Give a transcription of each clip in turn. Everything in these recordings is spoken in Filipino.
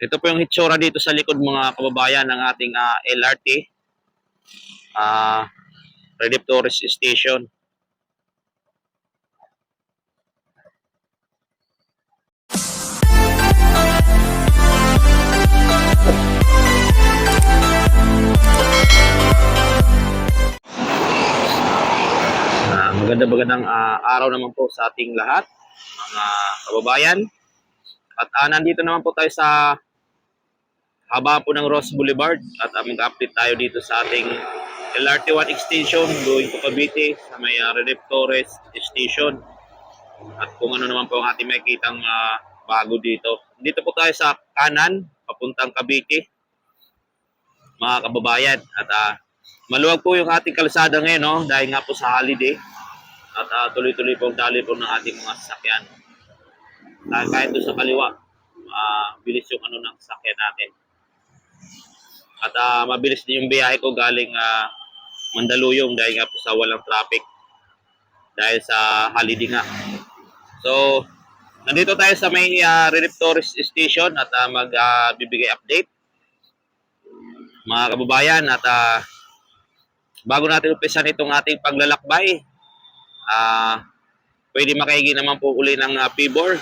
Ito po yung hitsura dito sa likod mga kababayan ng ating LRT, Relief Tourist Station. Magandang araw naman po sa ating lahat, mga kababayan. At nandito naman po tayo sa haba po ng Ross Boulevard at mag-update tayo dito sa ating LRT1 extension going to Cavite sa may Relief Tourist Station. At kung ano naman po ang ating makikitang bago dito. Dito po tayo sa kanan, papuntang Cavite, mga kababayan. At maluwag po yung ating kalsada ngayon, no? Dahil nga po sa holiday. At tuloy-tuloy po ang dali po ng ating mga sasakyan. Dahil kahit doon sa kaliwa, bilis yung ano ng sasakyan natin. At mabilis din yung biyahe ko galing Mandaluyong dahil nga po sa walang traffic. Dahil sa holiday nga. So, nandito tayo sa may Relief Tourist Station at magbibigay update, mga kababayan. At bago natin umpisan itong ating paglalakbay, pwede makaigi naman po uli ng Pibor,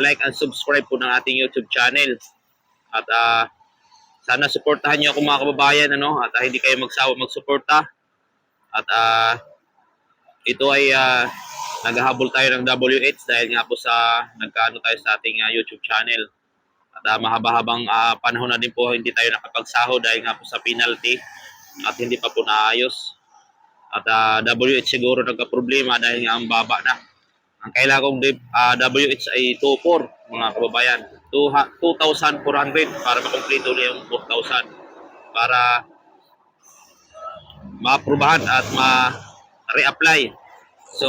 like and subscribe po ng ating YouTube channel. At sana suportahan niyo ako, mga kababayan, ano? At hindi kayo magsawa magsuporta. At ito ay naghahabol tayo ng WH dahil nga po sa nagkaano tayo sa ating YouTube channel. At mahaba-habang panahon na din po hindi tayo nakapagsahod dahil nga po sa penalty at hindi pa po naayos. At WH siguro nagka-problema dahil nga ang baba na. Ang kailangan kong WH ay 2.4, mga kababayan. 2,400 para makomplete ulit yung 4,000. Para ma-aprobahan at ma-reapply. So,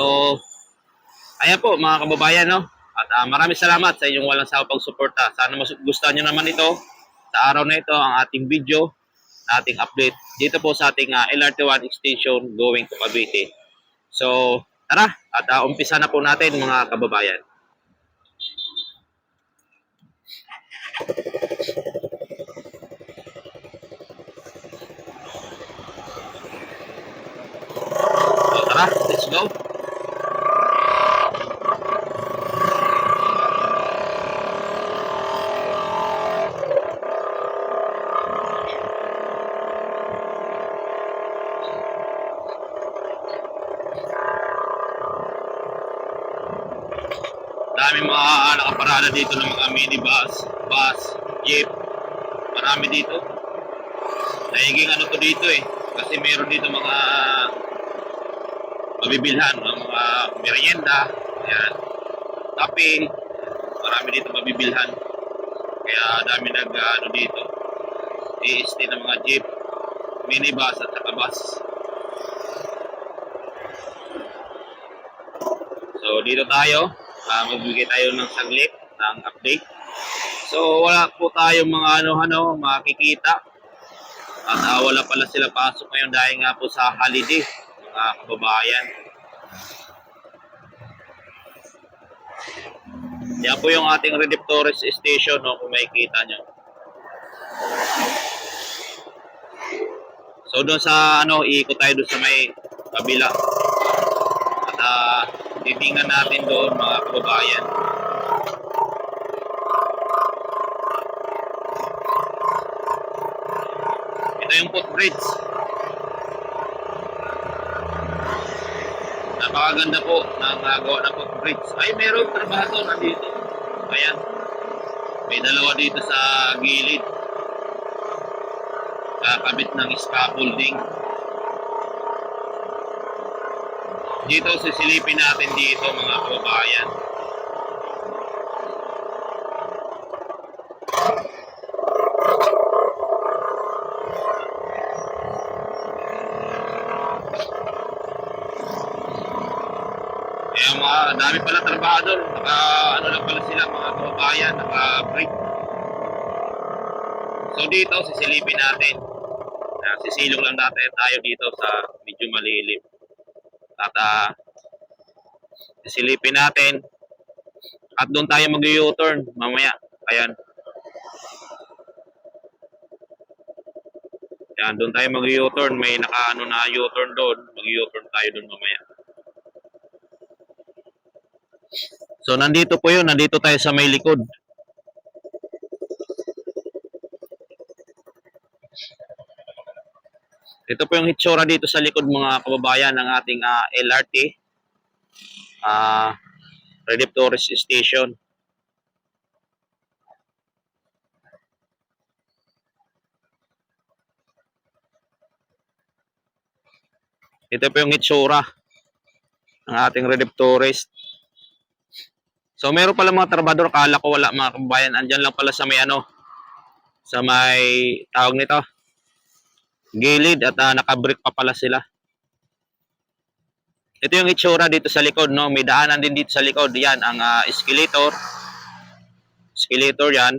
ayan po, mga kababayan, no? At maraming salamat sa inyong walang sawa pagsuporta. Sana gustuhan nyo naman ito. Sa araw na ito, ang ating video, ating update dito po sa ating LRT1 extension going to Cavite. So, tara, at umpisa na po natin, mga kababayan. So, tara, let's go. Dami mga nakaparada dito ng mga minibus, bus, jeep. Marami dito. Nahiging ano to dito eh. Kasi meron dito mga mabibilhan, mga merienda. Ayan. Tapi, marami dito mabibilhan. Kaya dami ano dito. I-stay ng mga jeep, minibus at saka bus. So dito tayo. Magbigay tayo ng saglit ng update. So wala po tayong mga ano makikita. At wala pala sila pasok ngayon dahil nga po sa holiday, mga kababayan. Yan po yung ating Relief Tourist Station, no, kung makikita nyo. So doon sa iikot tayo doon sa may kabila. At titingnan natin doon, mga kababayan. Ito yung footbridge. Napakaganda po ng gawa ng footbridge. Ay, meron trabahador nandito. Ayan. May dalawa dito sa gilid. Kakabit ng scaffolding. Dito, sisilipin natin dito, mga kababayan. Kaya dami pala trabahador. Ano lang pala sila, mga kababayan, naka-break. So dito, sisilipin natin. Sisilong lang natin tayo dito sa medyo malilim. At sisilipin natin. At doon tayo mag-U-turn mamaya. Ayan. Yan, doon tayo mag-U-turn. May naka-ano na U-turn doon. Mag-U-turn tayo doon mamaya. So, nandito po yun. Nandito tayo sa may likod. Ito po yung hitsura dito sa likod mga kababayan ng ating LRT. Redemptorist Station. Ito po yung hitsura ng ating Redemptorist. So meron pala mga trabador, kala ko wala mga kababayan. Andyan lang pala sa may sa may tawag nito, gilid, at nakabrick pa pala sila. Ito yung itsura dito sa likod, no? May daanan din dito sa likod. Yan ang escalator. Escalator yan.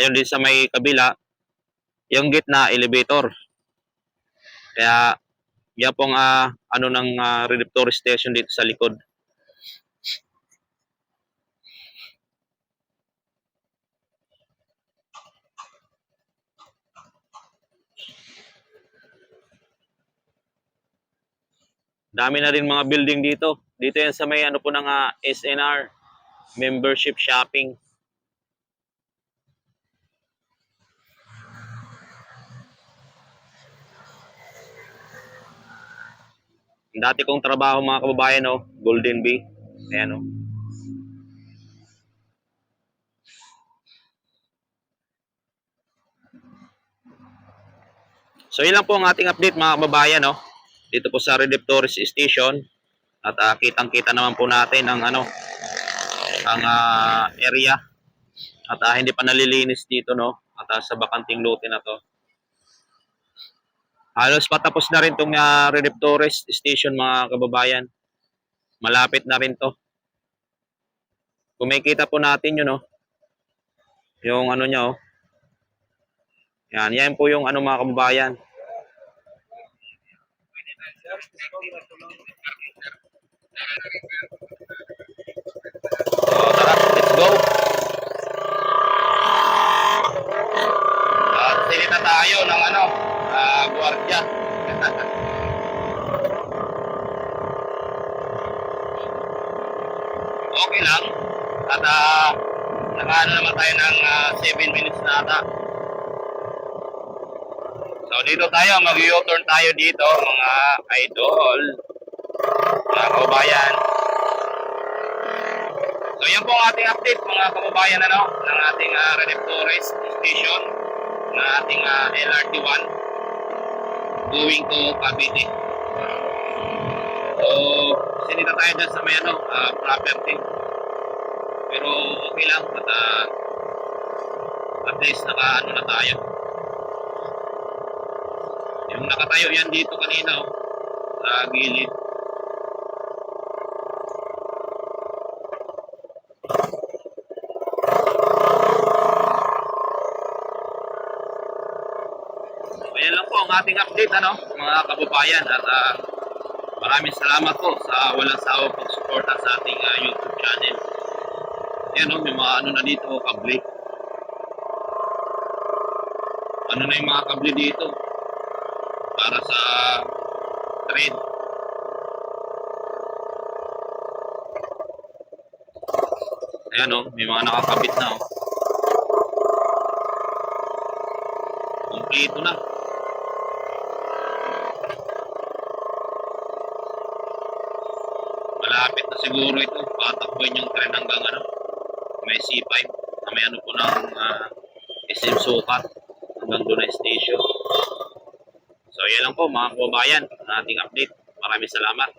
Ayun din sa may kabila, yung gitna elevator. Kaya yan pong ano ng Redemptorist Station dito sa likod. Dami na rin mga building dito. Dito yan sa may ano po ng SNR, membership shopping. Dati kong trabaho mga kababayan, no? Golden Bay. Ayan, no? So yun lang po ang ating update mga kababayan, no? Dito po sa Redemptorist Station. At kitang-kita naman po natin ang ang area. At hindi pa nalilinis dito, no? At sa bakanting lote na to. Halos patapos na rin itong Redemptorist Station mga kababayan. Malapit na rin to. Kumikita po natin yun, no? Yung ano niya, oh. Yan po yung ano mga kababayan. So, tara, let's go. At sinita tayo ng gwardiya. Okay lang. At nakaano naman tayo ng 7 minutes na ata. So dito tayo, mag-U-turn tayo dito mga idol, mga kababayan. So yan po ang ating update mga kababayan ng ating Redemptorist Station, ng ating LRT1 going to Cavite. So sinita tayo dyan sa may property. Pero okay lang at least naka na tayo. Yung nakatayo yan dito kanina sa gilid. Ayan lang po ang ating update mga kababayan, at maraming salamat po sa walang sawa pagsuporta sa ating YouTube channel. Ayan may mga na dito, kable. Ano na yung mga kable dito para sa trade. Ayan may mga nakakabit na Kompleto na. Malapit na siguro ito. Patakbuhin yung tren hanggang may C5 na may po ng SM Sukat hanggang doon na station. So yan lang po mga kababayan ang ating update. Maraming salamat.